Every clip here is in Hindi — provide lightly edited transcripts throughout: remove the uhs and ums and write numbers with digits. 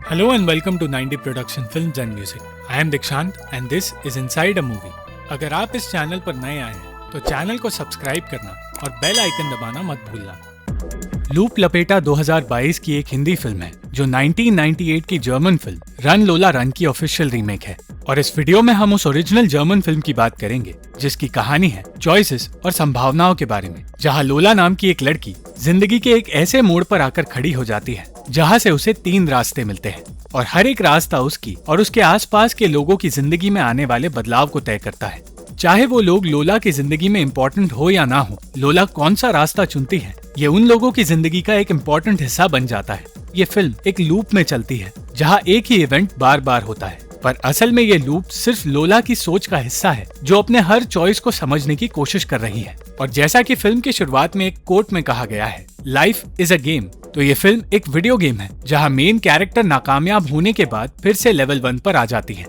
Hello and welcome to 90 Production Films and Music. I am Dikshant and this is Inside a Movie. अगर आप इस चैनल पर नए आए हैं तो चैनल को सब्सक्राइब करना और बेल आइकन दबाना मत भूलना। लूप लपेटा 2022 की एक हिंदी फिल्म है जो 1998 की जर्मन फिल्म रन लोला रन की ऑफिशियल रीमेक है और इस वीडियो में हम उस ओरिजिनल जर्मन फिल्म की बात करेंगे जिसकी कहानी है चॉइसेस और संभावनाओं के बारे में, जहां लोला नाम की एक लड़की जिंदगी के एक ऐसे मोड़ पर आकर खड़ी हो जाती है जहां से उसे 3 रास्ते मिलते हैं और हर एक रास्ता उसकी और उसके आसपास के लोगों की जिंदगी में आने वाले बदलाव को तय करता है। चाहे वो लोग लोला की जिंदगी में इम्पोर्टेंट हो या ना हो, लोला कौन सा रास्ता चुनती है ये उन लोगों की जिंदगी का एक इम्पोर्टेंट हिस्सा बन जाता है। ये फिल्म एक लूप में चलती है जहाँ एक ही इवेंट बार बार होता है, पर असल में ये लूप सिर्फ लोला की सोच का हिस्सा है जो अपने हर चॉइस को समझने की कोशिश कर रही है। और जैसा कि फिल्म की शुरुआत में एक कोट में कहा गया है, लाइफ इज अ गेम, तो ये फिल्म एक वीडियो गेम है जहां मेन कैरेक्टर नाकामयाब होने के बाद फिर से लेवल 1 पर आ जाती है।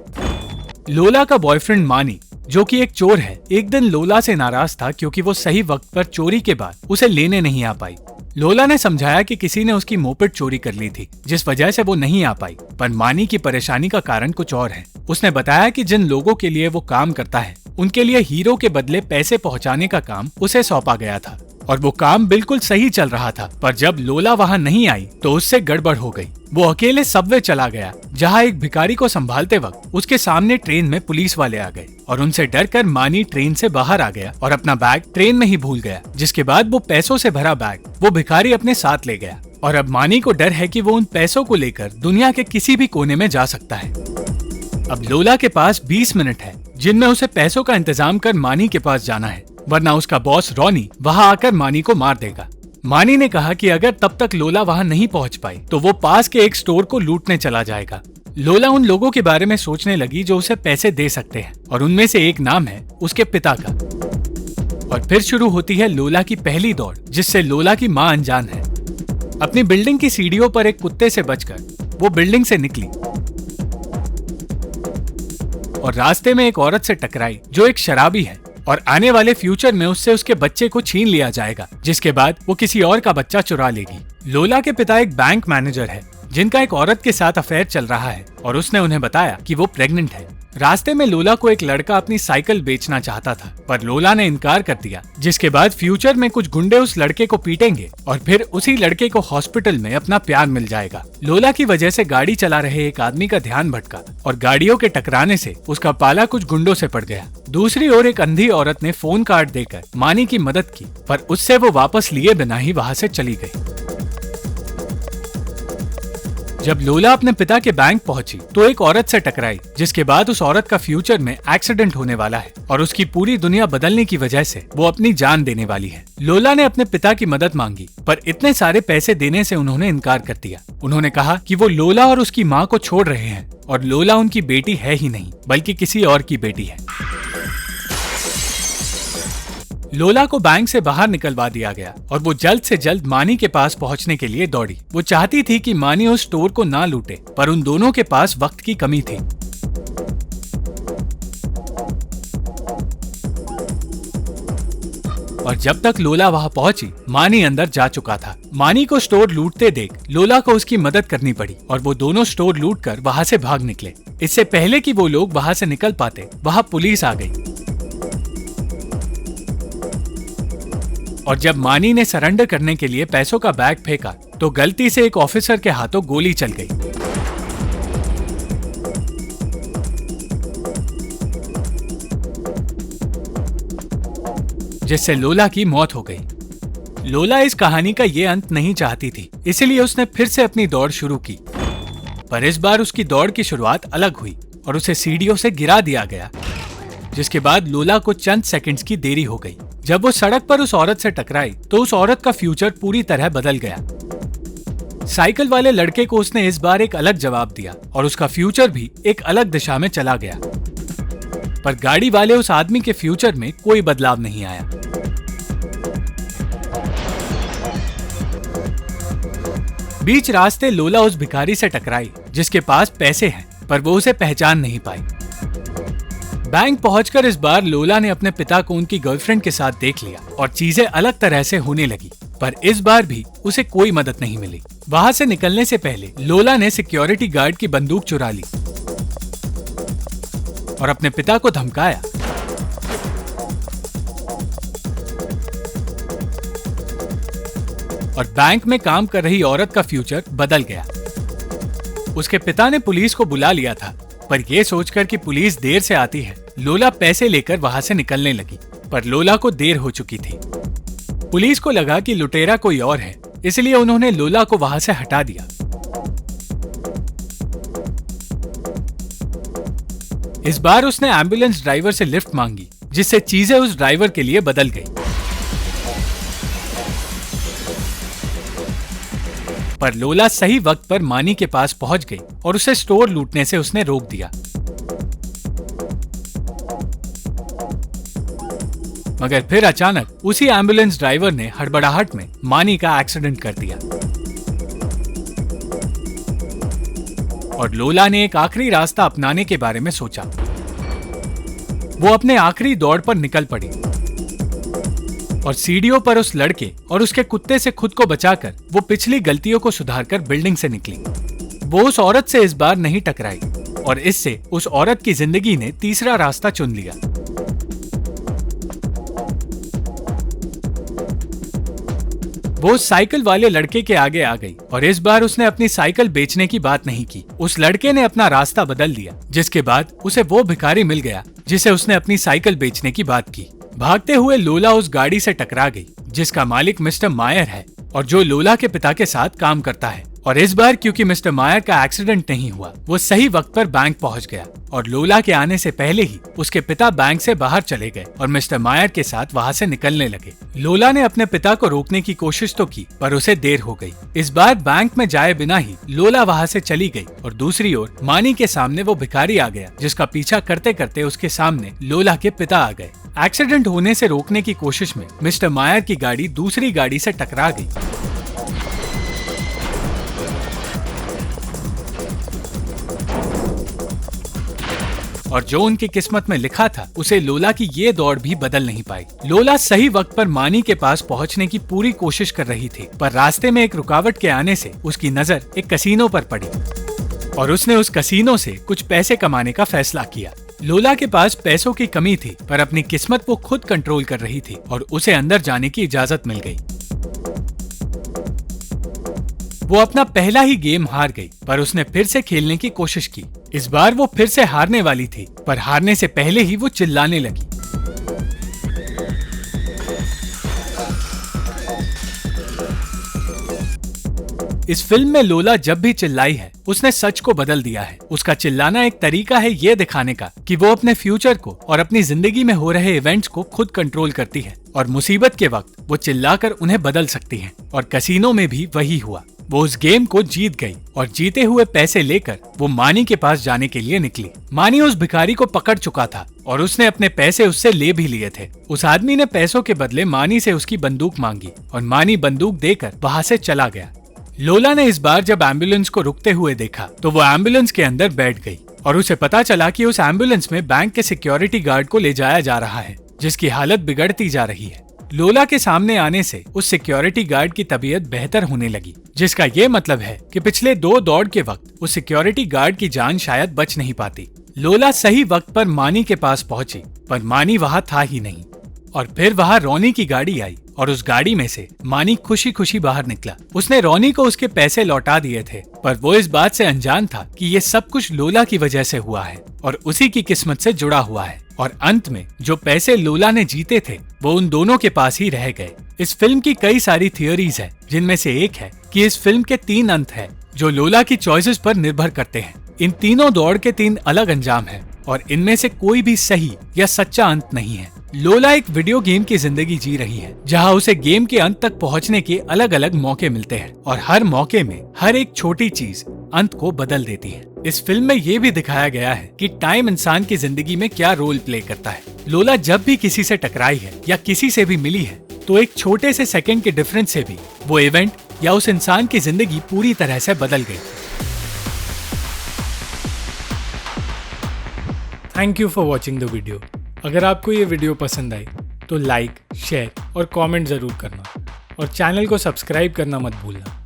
लोला का बॉयफ्रेंड मानी, जो कि एक चोर है, एक दिन लोला से नाराज था क्योंकि वो सही वक्त पर चोरी के बाद उसे लेने नहीं आ पाई। लोला ने समझाया कि किसी ने उसकी मोपेड चोरी कर ली थी जिस वजह से वो नहीं आ पाई, पर मानी की परेशानी का कारण कुछ और है। उसने बताया कि जिन लोगों के लिए वो काम करता है उनके लिए हीरो के बदले पैसे पहुंचाने का काम उसे सौंपा गया था और वो काम बिल्कुल सही चल रहा था, पर जब लोला वहां नहीं आई तो उससे गड़बड़ हो गई। वो अकेले सबवे चला गया जहां एक भिखारी को संभालते वक्त उसके सामने ट्रेन में पुलिस वाले आ गए और उनसे डरकर मानी ट्रेन से बाहर आ गया और अपना बैग ट्रेन में ही भूल गया, जिसके बाद वो पैसों से भरा बैग वो भिखारी अपने साथ ले गया और अब मानी को डर है कि वो उन पैसों को लेकर दुनिया के किसी भी कोने में जा सकता है। अब लोला के पास 20 मिनट है जिनमें उसे पैसों का इंतजाम कर मानी के पास जाना है, वरना उसका बॉस रॉनी वहां आकर मानी को मार देगा। मानी ने कहा कि अगर तब तक लोला वहां नहीं पहुंच पाई तो वो पास के एक स्टोर को लूटने चला जाएगा। लोला उन लोगों के बारे में सोचने लगी जो उसे पैसे दे सकते हैं और उनमें से एक नाम है उसके पिता का। और फिर शुरू होती है लोला की पहली दौड़, जिससे लोला की मां अनजान है। अपनी बिल्डिंग की सीढ़ियों पर एक कुत्ते से बचकर वो बिल्डिंग से निकली और रास्ते में एक औरत से टकराई जो एक शराबी है और आने वाले फ्यूचर में उससे उसके बच्चे को छीन लिया जाएगा, जिसके बाद वो किसी और का बच्चा चुरा लेगी। लोला के पिता एक बैंक मैनेजर है जिनका एक औरत के साथ अफेयर चल रहा है और उसने उन्हें बताया कि वो प्रेग्नेंट है। रास्ते में लोला को एक लड़का अपनी साइकिल बेचना चाहता था, पर लोला ने इनकार कर दिया, जिसके बाद फ्यूचर में कुछ गुंडे उस लड़के को पीटेंगे और फिर उसी लड़के को हॉस्पिटल में अपना प्यार मिल जाएगा। लोला की वजह से गाड़ी चला रहे एक आदमी का ध्यान भटका और गाड़ियों के टकराने से उसका पाला कुछ गुंडों से पड़ गया। दूसरी ओर एक अंधी औरत ने फोन कार्ड देकर मानी की मदद की, पर उससे वो वापस लिए बिना ही वहाँ से चली गई। जब लोला अपने पिता के बैंक पहुंची तो एक औरत से टकराई, जिसके बाद उस औरत का फ्यूचर में एक्सीडेंट होने वाला है और उसकी पूरी दुनिया बदलने की वजह से वो अपनी जान देने वाली है। लोला ने अपने पिता की मदद मांगी, पर इतने सारे पैसे देने से उन्होंने इनकार कर दिया। उन्होंने कहा कि वो लोला और उसकी माँ को छोड़ रहे हैं और लोला उनकी बेटी है ही नहीं बल्कि किसी और की बेटी है। लोला को बैंक से बाहर निकलवा दिया गया और वो जल्द से जल्द मानी के पास पहुंचने के लिए दौड़ी। वो चाहती थी कि मानी उस स्टोर को ना लूटे, पर उन दोनों के पास वक्त की कमी थी। और जब तक लोला वहां पहुंची मानी अंदर जा चुका था। मानी को स्टोर लूटते देख लोला को उसकी मदद करनी पड़ी और वो दोनों स्टोर लूटकर वहां से भाग निकले। इससे पहले कि वो लोग वहां से निकल पाते वहां पुलिस आ गई और जब मानी ने सरेंडर करने के लिए पैसों का बैग फेंका तो गलती से एक ऑफिसर के हाथों गोली चल गई, जिससे लोला की मौत हो गई। लोला इस कहानी का ये अंत नहीं चाहती थी, इसलिए उसने फिर से अपनी दौड़ शुरू की, पर इस बार उसकी दौड़ की शुरुआत अलग हुई और उसे सीढ़ियों से गिरा दिया गया, जिसके बाद लोला को चंद सेकंड्स की देरी हो गई। जब वो सड़क पर उस औरत से टकराई तो उस औरत का फ्यूचर पूरी तरह बदल गया। साइकिल वाले लड़के को उसने इस बार एक अलग जवाब दिया और उसका फ्यूचर भी एक अलग दिशा में चला गया, पर गाड़ी वाले उस आदमी के फ्यूचर में कोई बदलाव नहीं आया। बीच रास्ते लोला उस भिखारी से टकराई जिसके पास पैसे हैं, पर वो उसे पहचान नहीं पाई। बैंक पहुंचकर इस बार लोला ने अपने पिता को उनकी गर्लफ्रेंड के साथ देख लिया और चीजें अलग तरह से होने लगी। पर इस बार भी उसे कोई मदद नहीं मिली। वहाँ से निकलने से पहले लोला ने सिक्योरिटी गार्ड की बंदूक चुरा ली और अपने पिता को धमकाया। और बैंक में काम कर रही औरत का फ्यूचर बदल गया। उसके पिता ने पुलिस को बुला लिया था, पर यह सोचकर कि पुलिस देर से आती है, लोला पैसे लेकर वहां से निकलने लगी। पर लोला को देर हो चुकी थी। पुलिस को लगा कि लुटेरा कोई और है, इसलिए उन्होंने लोला को वहां से हटा दिया। इस बार उसने एम्बुलेंस ड्राइवर से लिफ्ट मांगी, जिससे चीजें उस ड्राइवर के लिए बदल गई। पर लोला सही वक्त पर मानी के पास पहुंच गई और उसे स्टोर लूटने से उसने रोक दिया। मगर फिर अचानक उसी एम्बुलेंस ड्राइवर ने हड़बड़ाहट में मानी का एक्सीडेंट कर दिया और लोला ने एक आखिरी रास्ता अपनाने के बारे में सोचा। वो अपने आखिरी दौड़ पर निकल पड़ी और सीढ़ियों पर उस लड़के और उसके कुत्ते से खुद को बचाकर वो पिछली गलतियों को सुधारकर बिल्डिंग से निकली। वो उस औरत से इस बार नहीं टकराई और इससे उस औरत की जिंदगी ने तीसरा रास्ता चुन लिया। वो साइकिल वाले लड़के के आगे आ गई और इस बार उसने अपनी साइकिल बेचने की बात नहीं की। उस लड़के ने अपना रास्ता बदल दिया, जिसके बाद उसे वो भिखारी मिल गया जिसे उसने अपनी साइकिल बेचने की बात की। भागते हुए लोला उस गाड़ी से टकरा गई जिसका मालिक मिस्टर मायर है और जो लोला के पिता के साथ काम करता है। और इस बार क्योंकि मिस्टर मायर का एक्सीडेंट नहीं हुआ, वो सही वक्त पर बैंक पहुंच गया और लोला के आने से पहले ही उसके पिता बैंक से बाहर चले गए और मिस्टर मायर के साथ वहां से निकलने लगे। लोला ने अपने पिता को रोकने की कोशिश तो की, पर उसे देर हो गई। इस बार बैंक में जाए बिना ही लोला वहां से चली गई और दूसरी ओर मानी के सामने वो भिखारी आ गया, जिसका पीछा करते करते उसके सामने लोला के पिता आ गए। एक्सीडेंट होने से रोकने की कोशिश में मिस्टर मायर की गाड़ी दूसरी गाड़ी से टकरा गई और जो उनकी किस्मत में लिखा था उसे लोला की ये दौड़ भी बदल नहीं पाई। लोला सही वक्त पर मानी के पास पहुंचने की पूरी कोशिश कर रही थी, पर रास्ते में एक रुकावट के आने से उसकी नजर एक कसीनो पर पड़ी और उसने उस कसीनो से कुछ पैसे कमाने का फैसला किया। लोला के पास पैसों की कमी थी, पर अपनी किस्मत वो खुद कंट्रोल कर रही थी और उसे अंदर जाने की इजाजत मिल गई। वो अपना पहला ही गेम हार गई, पर उसने फिर से खेलने की कोशिश की। इस बार वो फिर से हारने वाली थी, पर हारने से पहले ही वो चिल्लाने लगी। इस फिल्म में लोला जब भी चिल्लाई है, उसने सच को बदल दिया है। उसका चिल्लाना एक तरीका है ये दिखाने का कि वो अपने फ्यूचर को और अपनी जिंदगी में हो रहे इवेंट्स को खुद कंट्रोल करती है और मुसीबत के वक्त वो चिल्लाकर उन्हें बदल सकती है। और कसीनो में भी वही हुआ। वो उस गेम को जीत गई और जीते हुए पैसे लेकर वो मानी के पास जाने के लिए निकली। मानी उस भिखारी को पकड़ चुका था और उसने अपने पैसे उससे ले भी लिए थे। उस आदमी ने पैसों के बदले मानी से उसकी बंदूक मांगी और मानी बंदूक देकर वहां से चला गया। लोला ने इस बार जब एम्बुलेंस को रुकते हुए देखा तो वो एम्बुलेंस के अंदर बैठ गई और उसे पता चला कि उस एम्बुलेंस में बैंक के सिक्योरिटी गार्ड को ले जाया जा रहा है, जिसकी हालत बिगड़ती जा रही है। लोला के सामने आने से उस सिक्योरिटी गार्ड की तबीयत बेहतर होने लगी, जिसका ये मतलब है कि पिछले 2 दौड़ के वक्त उस सिक्योरिटी गार्ड की जान शायद बच नहीं पाती। लोला सही वक्त पर मानी के पास पहुंची, पर मानी वहां था ही नहीं। और फिर वहां रोनी की गाड़ी आई और उस गाड़ी में से मानी खुशी खुशी बाहर निकला। उसने रोनी को उसके पैसे लौटा दिए थे, पर वो इस बात से अनजान था कि ये सब कुछ लोला की वजह से हुआ है और उसी की किस्मत से जुड़ा हुआ है। और अंत में जो पैसे लोला ने जीते थे वो उन दोनों के पास ही रह गए। इस फिल्म की कई सारी थियोरीज है, जिनमें से एक है कि इस फिल्म के 3 अंत है जो लोला की चॉइसेस पर निर्भर करते हैं। इन तीनों दौड़ के 3 अलग अंजाम है और इनमें से कोई भी सही या सच्चा अंत नहीं है। लोला एक वीडियो गेम की जिंदगी जी रही है, जहां उसे गेम के अंत तक पहुंचने के अलग अलग मौके मिलते हैं और हर मौके में हर एक छोटी चीज अंत को बदल देती है। इस फिल्म में ये भी दिखाया गया है कि टाइम इंसान की जिंदगी में क्या रोल प्ले करता है। लोला जब भी किसी से टकराई है या किसी से भी मिली है, तो एक छोटे से सेकंड के डिफरेंस से भी वो इवेंट या उस इंसान की जिंदगी पूरी तरह से बदल गई। Thank you for watching the video. अगर आपको ये वीडियो पसंद आई तो लाइक, शेयर और कमेंट ज़रूर करना और चैनल को सब्सक्राइब करना मत भूलना।